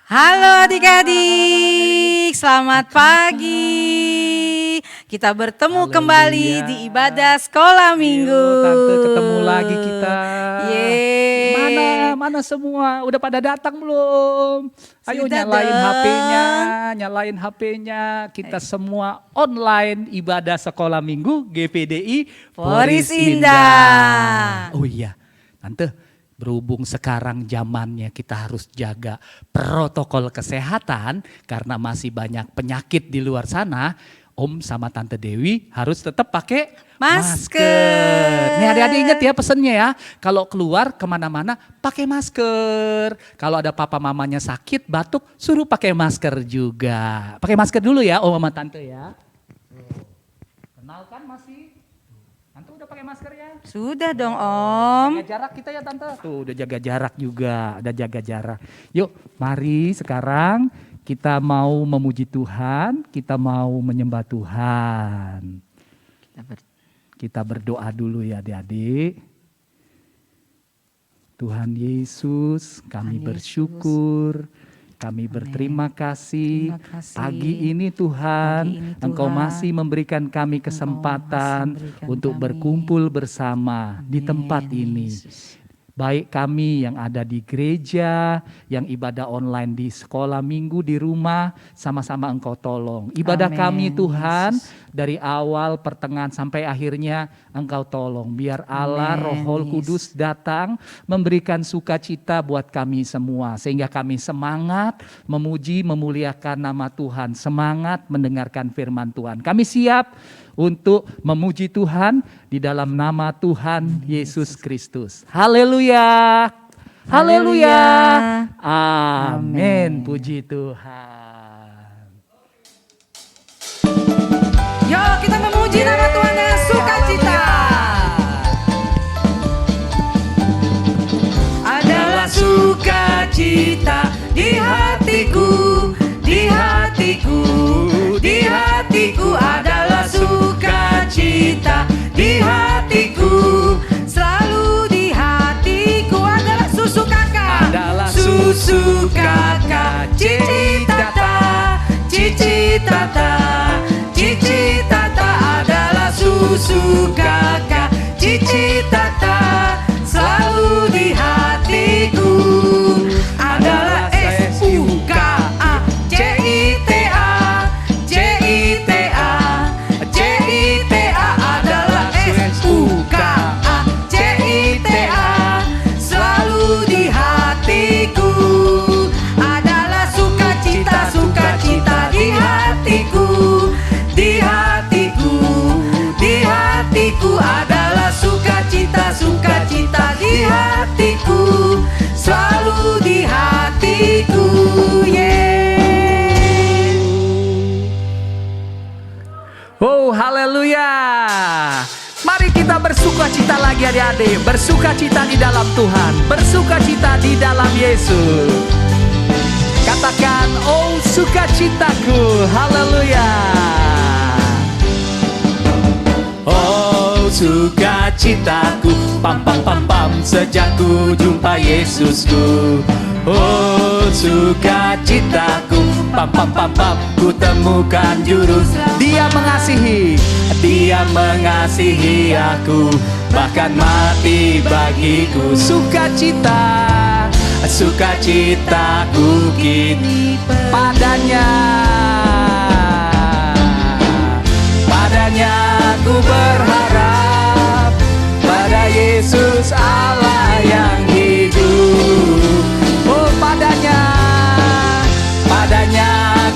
Halo adik-adik, selamat pagi. Kita bertemu kembali di ibadah sekolah minggu. Tante, ketemu lagi kita. Yeay. Mana semua? Udah pada datang belum? Ayo Sudah nyalain HP-nya. Kita semua online ibadah sekolah minggu GPDI Poris Indah. Oh iya, Tante. Berhubung sekarang zamannya kita harus jaga protokol kesehatan karena masih banyak penyakit di luar sana. Om sama Tante Dewi harus tetap pakai masker. Nih adik-adik ingat ya pesennya ya. Kalau keluar kemana-mana pakai masker. Kalau ada papa mamanya sakit batuk suruh pakai masker juga. Pakai masker dulu ya Om sama Tante ya. Kenal kan masih? Tante udah pakai masker ya? Sudah dong Om. Jaga jarak kita ya Tante. Tuh udah jaga jarak juga, udah jaga jarak. Yuk mari sekarang kita mau memuji Tuhan, kita mau menyembah Tuhan. Kita berdoa dulu ya adik-adik. Tuhan Yesus, kami bersyukur. Kami berterima kasih pagi ini Tuhan, Engkau masih memberikan kami kesempatan untuk berkumpul bersama di tempat ini. Baik kami yang ada di gereja, yang ibadah online di sekolah minggu, di rumah, sama-sama Engkau tolong. Ibadah kami Tuhan, dari awal, pertengahan, sampai akhirnya Engkau tolong. Biar Allah, Roh Kudus datang, memberikan sukacita buat kami semua. Sehingga kami semangat memuji, memuliakan nama Tuhan. Semangat mendengarkan firman Tuhan. Kami siap untuk memuji Tuhan di dalam nama Tuhan Yesus Kristus. Haleluya. Haleluya. Amin. Puji Tuhan. Yuk kita memuji nama Tuhan dengan sukacita. Adalah sukacita di hatiku, di hatiku, di hatiku adalah sukacita di hatiku, selalu di hatiku adalah susu kakak, susu kakak, cici tata, cici tata, cici tata adalah susu kakak, cici tata, selalu di hatiku adalah SUKA, CITA, CITA, CITA adalah SUKA, CITA, selalu di hatiku adalah sukacita, sukacita di hatiku, di hatiku, di hatiku adalah sukacita, sukacita di hatiku, selalu di hatiku. Oh haleluya. Mari kita bersukacita lagi adik-adik. Bersukacita di dalam Tuhan. Bersukacita di dalam Yesus. Katakan oh sukacitaku. Haleluya. Oh sukacitaku, pam pam pam pam, sejak ku jumpa Yesusku. Oh sukacitaku, pam pam pam pam, ku temukan juru. Dia mengasihi aku, bahkan mati bagiku. Sukacita, sukacitaku kini padanya. Padanya ku berharap, pada Yesus Allah yang hidup. Oh padanya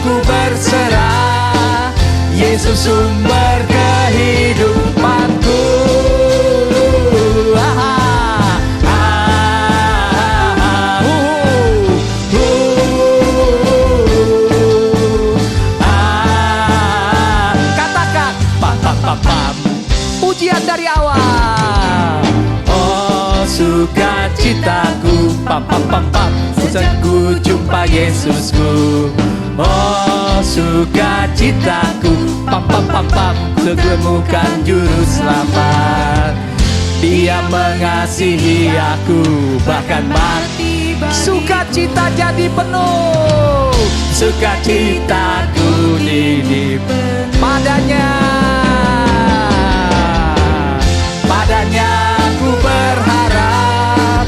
ku berserah, Yesus sumber kehidupanku. Katakan pam pam pam pam, pujian dari awal. Oh sukacitaku, pam pam pam pam, sejak ku jumpa Yesusku. Oh sukacitaku, pam pam pam pam, temukan juru selamat. Dia mengasihi aku, bahkan mati sukacita jadi penuh. Sukacitaku ini padanya. Padanya ku berharap,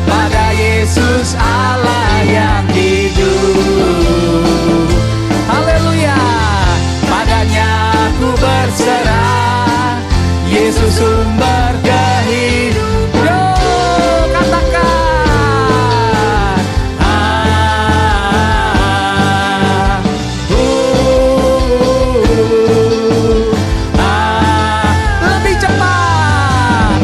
pada Yesus Allah yang hidup. Haleluya. Padanya ku berserah, Yesus sumber kehidupan. Yo, katakan. Lebih cepat.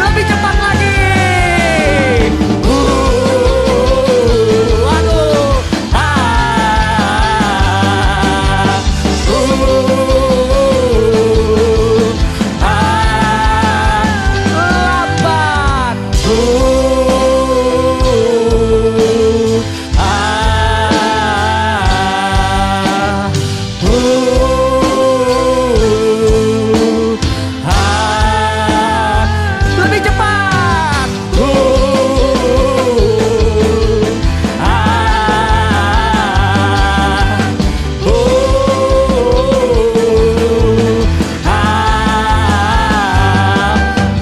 Lebih cepat lagi. Lebih cepat.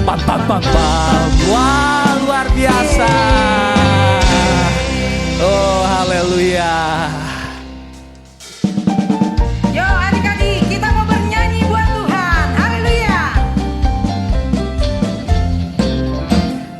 Pam pam pam pam. Wah, luar biasa. Oh, haleluya. Yo adik-adik, kita mau bernyanyi buat Tuhan. Haleluya.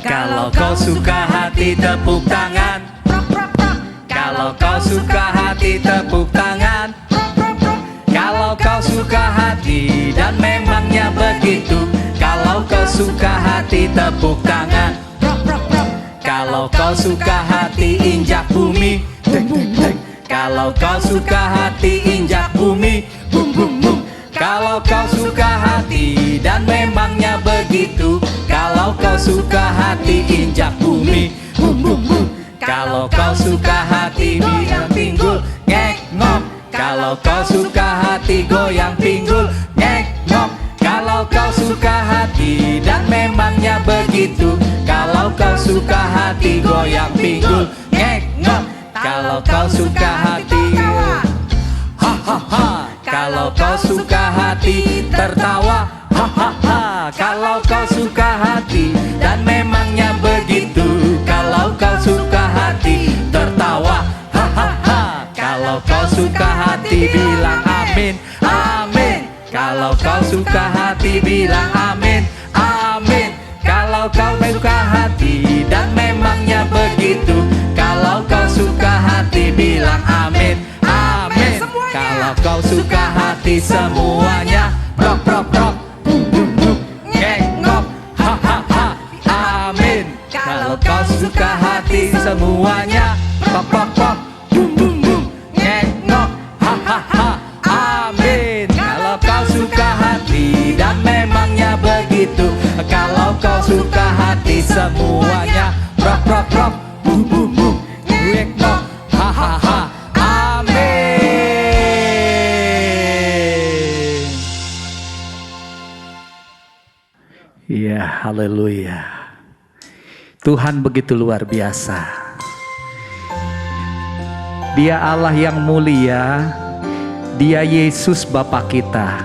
Kalau kau suka hati tepuk tangan. Prok prok prok. Kalau kau suka hati tepuk tangan. Prok prok prok. Kalau kau suka hati dan memangnya begitu. Kalau kau suka hati tepuk tangan. Prok prok prok. Kalau kau suka hati injak bumi. Deng, deng, deng. Kalau kau suka hati injak bumi. Bum bum bum. Kalau kau suka hati dan memangnya begitu. Kalau kau suka hati injak bumi. Bum bum bum. Kalau kau suka hati goyang pinggul. Ngek ngok. Kalau kau suka hati goyang pinggul. Ngek ngok. Kalau kau suka hati dan memangnya begitu. Kalau kau suka hati goyang pinggul. Ngek ngok. Kalau kau suka hati ha ha ha. Kalau kau suka hati tertawa. Ha ha ha. Kalau kau suka hati dan memangnya begitu. Kalau kau suka hati tertawa. Ha ha ha. Kalau kau suka hati bilang amin. Amin. Kalau kau suka hati bilang amin. Amin. Kalau kau suka hati dan memangnya begitu. Kalau kau suka hati bilang amin. Amin. Kalau kau suka hati semuanya. Prok prok prok. Ngek ngok. Ha ha ha. Amin. Kalau kau suka hati semuanya. Pop pop pop. Bum bum bum. Ngek ngok. Ha ha ha. Amin. Kalau kau suka hati dan memangnya begitu. Kalau kau suka hati semuanya. Prok prok prok. Bum bum bum. Ngek ngok. Ha ha ha. Amin. Ya, haleluya. Tuhan begitu luar biasa. Dia Allah yang mulia. Dia Yesus Bapa kita.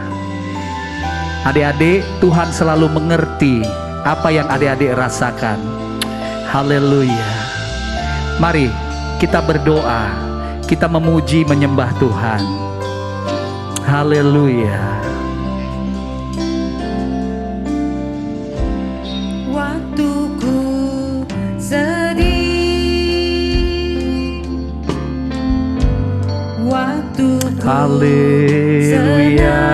Adik-adik, Tuhan selalu mengerti apa yang adik-adik rasakan. Haleluya. Mari kita berdoa, kita memuji menyembah Tuhan. Haleluya. Waktu ku sedih, waktu ku Haleluya.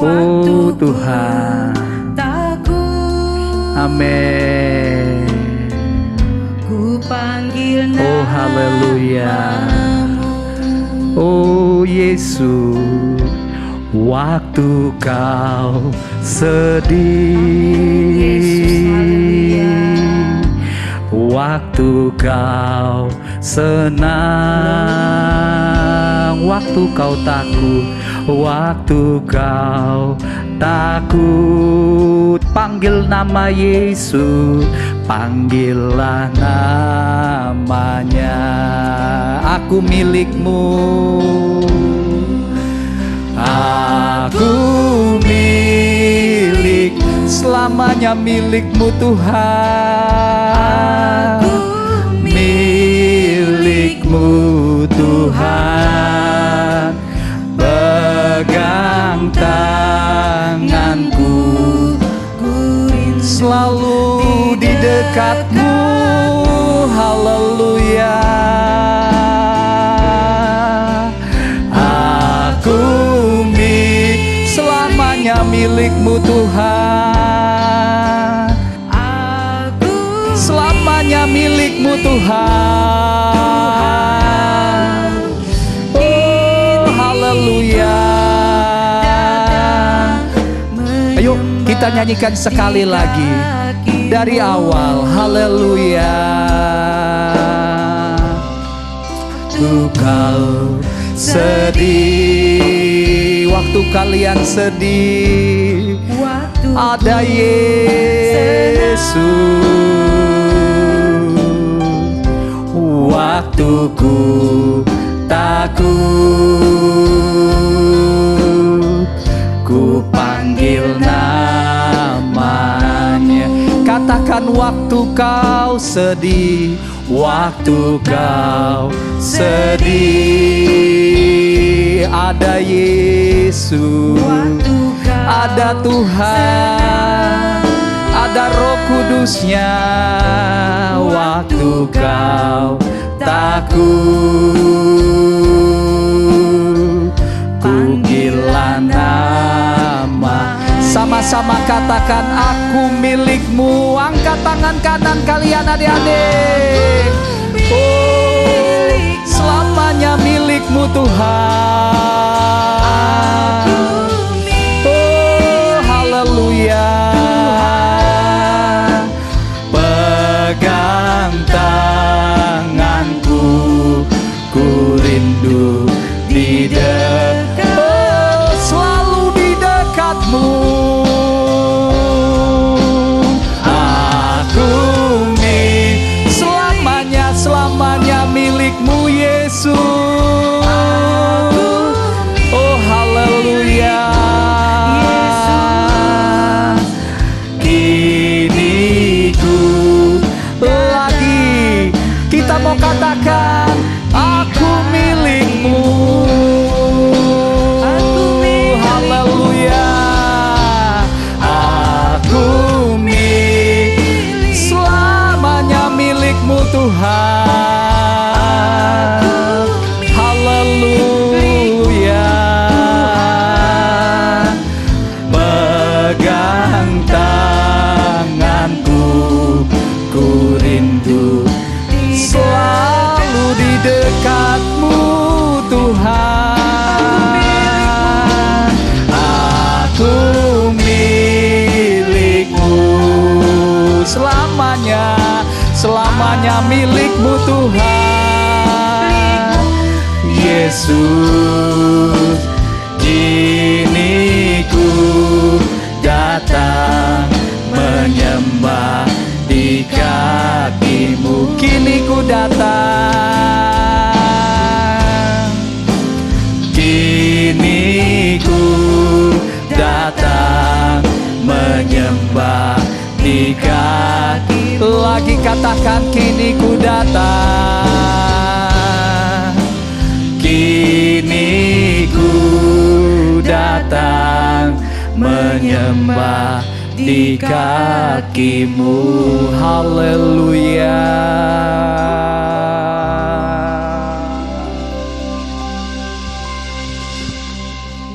Oh Tuhan. takut, Amin. ku panggil Oh haleluya. namamu. Oh Yesus, waktu kau sedih, waktu kau senang, waktu kau takut, waktu kau takut. Panggil nama Yesus, panggillah namanya. Aku milikmu, aku milik, selamanya milikmu Tuhan. Milikmu Tuhan, pegang tanganku, selalu di dekatmu. Haleluya. Aku selamanya milikmu Tuhan. Selamanya milikmu Tuhan. Oh, haleluya. Ayo kita nyanyikan sekali lagi dari awal. Haleluya. Waktu kau sedih, waktu kalian sedih, ada Yesus. Waktuku takut, ku panggil namanya. Katakan waktu kau sedih, waktu kau sedih, ada Yesus, ada Tuhan, ada Roh Kudusnya. Waktu kau takut, panggillah nama. Sama-sama katakan, aku milikmu. Angkat tangan kanan kalian adik-adik. Oh, selamanya milikmu Tuhan. Oh, haleluya. Pegang tanganku, ku rindu di dekat. Oh, selalu di dekatmu. Selamanya milikmu Yesus. Oh haleluya. Kini ku lagi, kita mau katakan aku milikmu. Haleluya. Aku milik, selamanya milikmu Tuhan. Haleluya. Pegang tanganku, ku rindu selalu di dekatmu Tuhan. Aku milikmu selamanya, selamanya milikmu Tuhan. Yesus, kini ku datang menyembah di kakimu. Kini ku datang, kini ku datang menyembah di kaki. Lagi katakan, kini ku datang, kini ku datang menyembah di kakimu. Haleluya.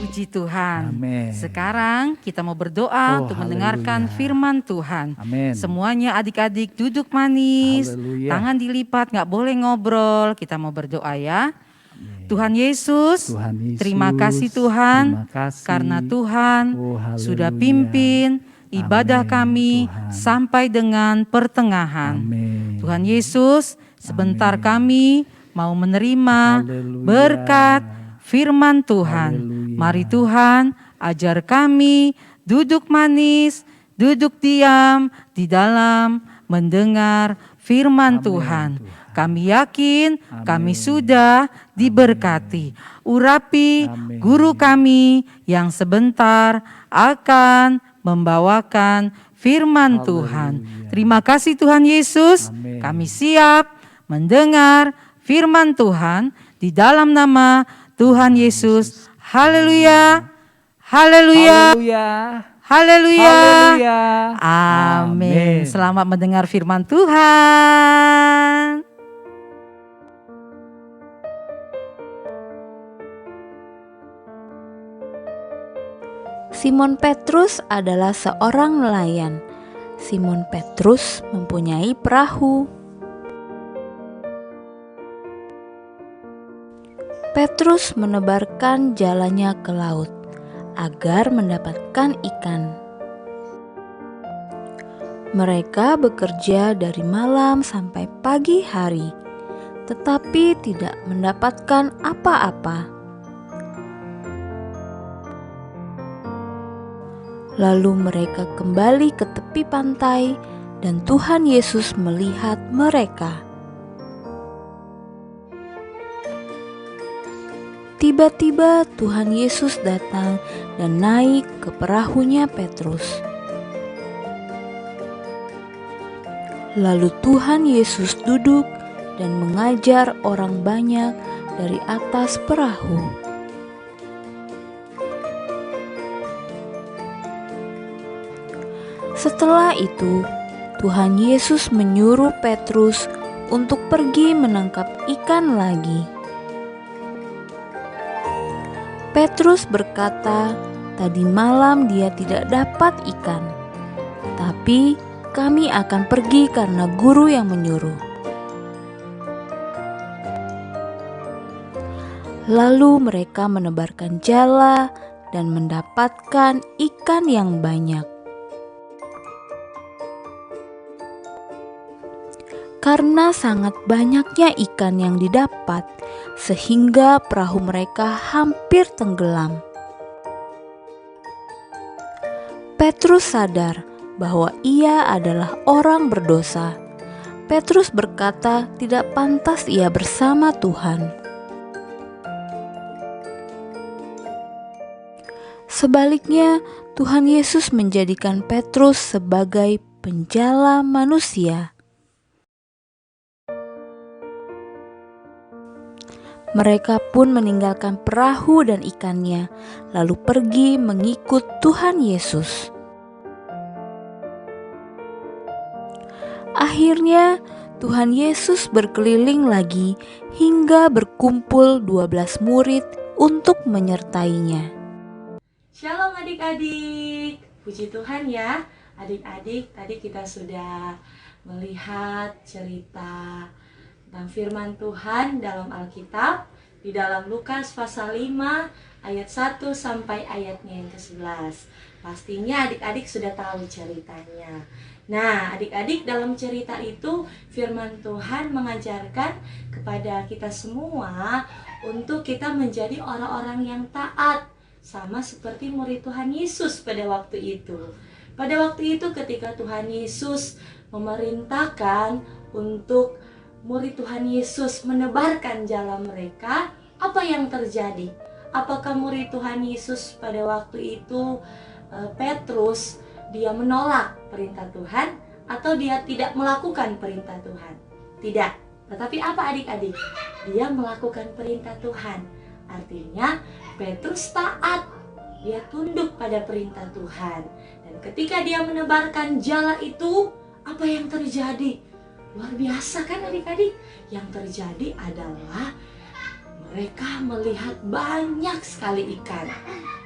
Puji Tuhan. Amin. Sekarang kita mau berdoa untuk mendengarkan firman Tuhan. Amin. Semuanya adik-adik duduk manis, Haleluya. tangan dilipat, gak boleh ngobrol. Kita mau berdoa ya. Tuhan Yesus, terima kasih Tuhan, terima kasih. karena Tuhan Oh, haleluya. sudah pimpin ibadah Amin, kami Tuhan. sampai dengan pertengahan. Amin. Tuhan Yesus, sebentar Amin. kami mau menerima Haleluya. berkat firman Tuhan. Haleluya. Mari Tuhan, ajar kami duduk manis, duduk diam di dalam mendengar firman Amin, Tuhan. Tuhan. Kami yakin kami Amin. sudah diberkati. Urapi Amin. guru kami yang sebentar akan membawakan firman Haleluya. Tuhan. Terima kasih Tuhan Yesus. Amin. Kami siap mendengar firman Tuhan di dalam nama Tuhan Yesus. Haleluya. Haleluya. Haleluya. Haleluya. Haleluya. Amin. Selamat mendengar firman Tuhan. Simon Petrus adalah seorang nelayan. Simon Petrus mempunyai perahu. Petrus menebarkan jalannya ke laut agar mendapatkan ikan. Mereka bekerja dari malam sampai pagi hari, tetapi tidak mendapatkan apa-apa. Lalu mereka kembali ke tepi pantai dan Tuhan Yesus melihat mereka. Tiba-tiba Tuhan Yesus datang dan naik ke perahunya Petrus. Lalu Tuhan Yesus duduk dan mengajar orang banyak dari atas perahu. Setelah itu, Tuhan Yesus menyuruh Petrus untuk pergi menangkap ikan lagi. Petrus berkata, "Tadi malam dia tidak dapat ikan, tapi kami akan pergi karena guru yang menyuruh." Lalu mereka menebarkan jala dan mendapatkan ikan yang banyak. Karena sangat banyaknya ikan yang didapat, sehingga perahu mereka hampir tenggelam. Petrus sadar bahwa ia adalah orang berdosa. Petrus berkata tidak pantas ia bersama Tuhan. Sebaliknya, Tuhan Yesus menjadikan Petrus sebagai penjala manusia. Mereka pun meninggalkan perahu dan ikannya, lalu pergi mengikut Tuhan Yesus. Akhirnya, Tuhan Yesus berkeliling lagi hingga berkumpul 12 murid untuk menyertainya. Shalom adik-adik, puji Tuhan ya. Adik-adik, tadi kita sudah melihat cerita tentang firman Tuhan dalam Alkitab di dalam Lukas pasal 5 ayat 1 sampai ayatnya yang ke-11. Pastinya adik-adik sudah tahu ceritanya. Nah, adik-adik, dalam cerita itu firman Tuhan mengajarkan kepada kita semua untuk kita menjadi orang-orang yang taat, sama seperti murid Tuhan Yesus pada waktu itu. Pada waktu itu ketika Tuhan Yesus memerintahkan untuk murid Tuhan Yesus menebarkan jala mereka, apa yang terjadi? Apakah murid Tuhan Yesus pada waktu itu Petrus dia menolak perintah Tuhan atau dia tidak melakukan perintah Tuhan? Tidak. Tetapi apa adik-adik? Dia melakukan perintah Tuhan. Artinya Petrus taat. Dia tunduk pada perintah Tuhan. Dan ketika dia menebarkan jala itu, apa yang terjadi? Luar biasa kan adik-adik? Yang terjadi adalah mereka melihat banyak sekali ikan.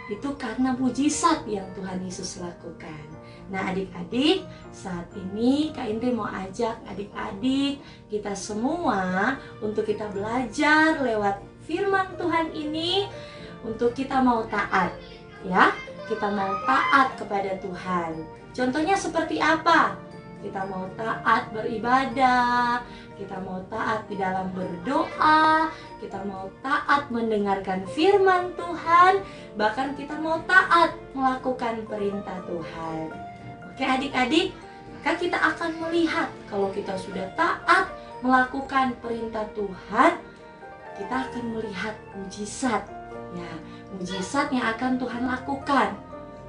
Itu karena mujizat yang Tuhan Yesus lakukan. Nah adik-adik, saat ini Kak Indri mau ajak adik-adik kita semua untuk kita belajar lewat firman Tuhan ini, untuk kita mau taat, ya. Kita mau taat kepada Tuhan. Contohnya seperti apa? Kita mau taat beribadah, kita mau taat di dalam berdoa, kita mau taat mendengarkan firman Tuhan, bahkan kita mau taat melakukan perintah Tuhan. Oke adik-adik, maka kita akan melihat kalau kita sudah taat melakukan perintah Tuhan, kita akan melihat mujizat. Ya, mujizat yang akan Tuhan lakukan.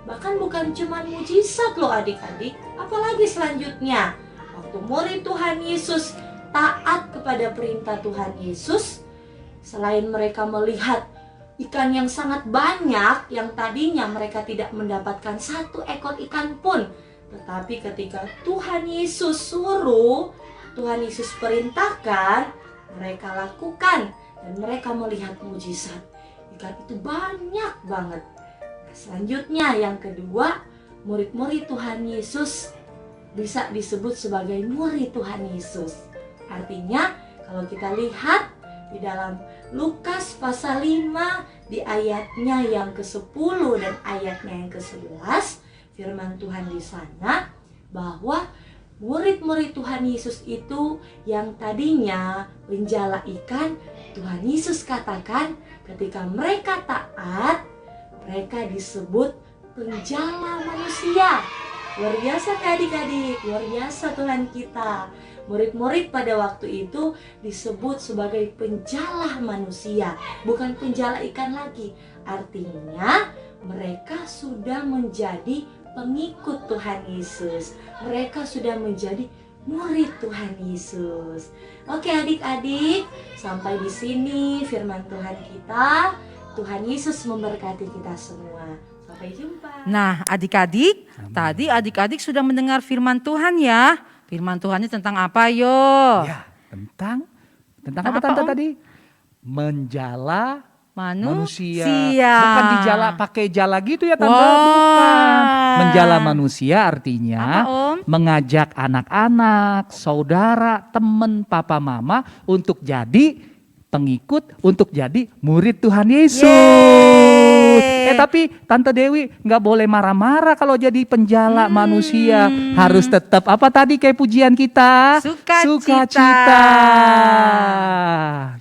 Bahkan bukan cuma mujizat loh adik-adik, apalagi selanjutnya. Waktu murid Tuhan Yesus taat kepada perintah Tuhan Yesus, selain mereka melihat ikan yang sangat banyak, yang tadinya mereka tidak mendapatkan satu ekor ikan pun, tetapi ketika Tuhan Yesus suruh, Tuhan Yesus perintahkan, mereka lakukan dan mereka melihat mujizat. Ikan itu banyak banget. Selanjutnya yang kedua, murid-murid Tuhan Yesus bisa disebut sebagai murid Tuhan Yesus. Artinya kalau kita lihat di dalam Lukas pasal 5 di ayatnya yang ke-10 dan ayatnya yang ke-11, firman Tuhan di sana bahwa murid-murid Tuhan Yesus itu yang tadinya penjala ikan, Tuhan Yesus katakan ketika mereka taat, mereka disebut penjala manusia. Luar biasa adik-adik, luar biasa Tuhan kita. Murid-murid pada waktu itu disebut sebagai penjala manusia, bukan penjala ikan lagi. Artinya mereka sudah menjadi pengikut Tuhan Yesus. Mereka sudah menjadi murid Tuhan Yesus. Oke adik-adik, sampai di sini firman Tuhan kita. Tuhan Yesus memberkati kita semua. Sampai jumpa. Nah adik-adik, tadi adik-adik sudah mendengar firman Tuhan ya. Firman Tuhannya tentang apa yo? Ya, tentang apa tante Om? tadi? Menjala Manusia. Bukan dijala pakai jala gitu ya tante, Wah. bukan. Menjala manusia artinya Apa, Om? mengajak anak-anak, saudara, teman, papa, mama untuk jadi pengikut, untuk jadi murid Tuhan Yesus. Yeay. Tapi Tante Dewi nggak boleh marah-marah kalau jadi penjala manusia. Harus tetap apa tadi kayak pujian kita? Sukacita.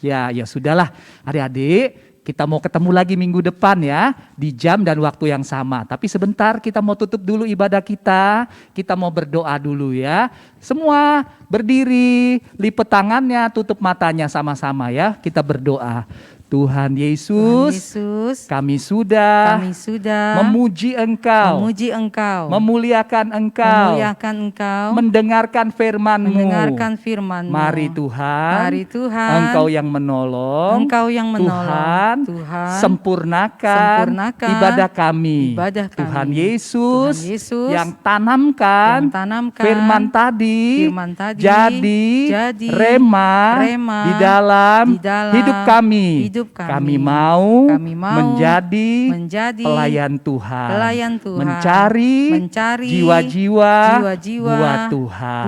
Ya sudahlah adik-adik. Kita mau ketemu lagi minggu depan ya, di jam dan waktu yang sama. Tapi sebentar kita mau tutup dulu ibadah kita. Kita mau berdoa dulu ya. Semua berdiri, lipat tangannya, tutup matanya sama-sama ya. Kita berdoa. Tuhan Yesus, kami sudah memuji Engkau, memuliakan Engkau, mendengarkan firman-Mu. Mari Tuhan, Engkau yang menolong, Tuhan, sempurnakan ibadah kami. Tuhan Yesus yang tanamkan firman tadi jadi rema di dalam hidup kami. Kami mau menjadi pelayan Tuhan, mencari jiwa-jiwa buat Tuhan.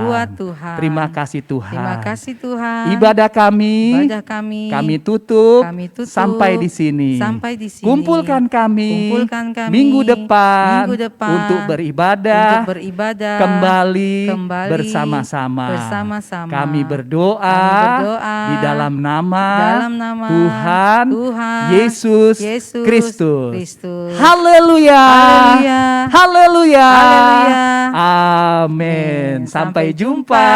Terima kasih Tuhan. Ibadah kami tutup sampai di sini. Kumpulkan kami minggu depan untuk beribadah kembali bersama-sama. Kami berdoa di dalam nama Tuhan Yesus Kristus. Haleluya. Haleluya. Amin. Sampai jumpa.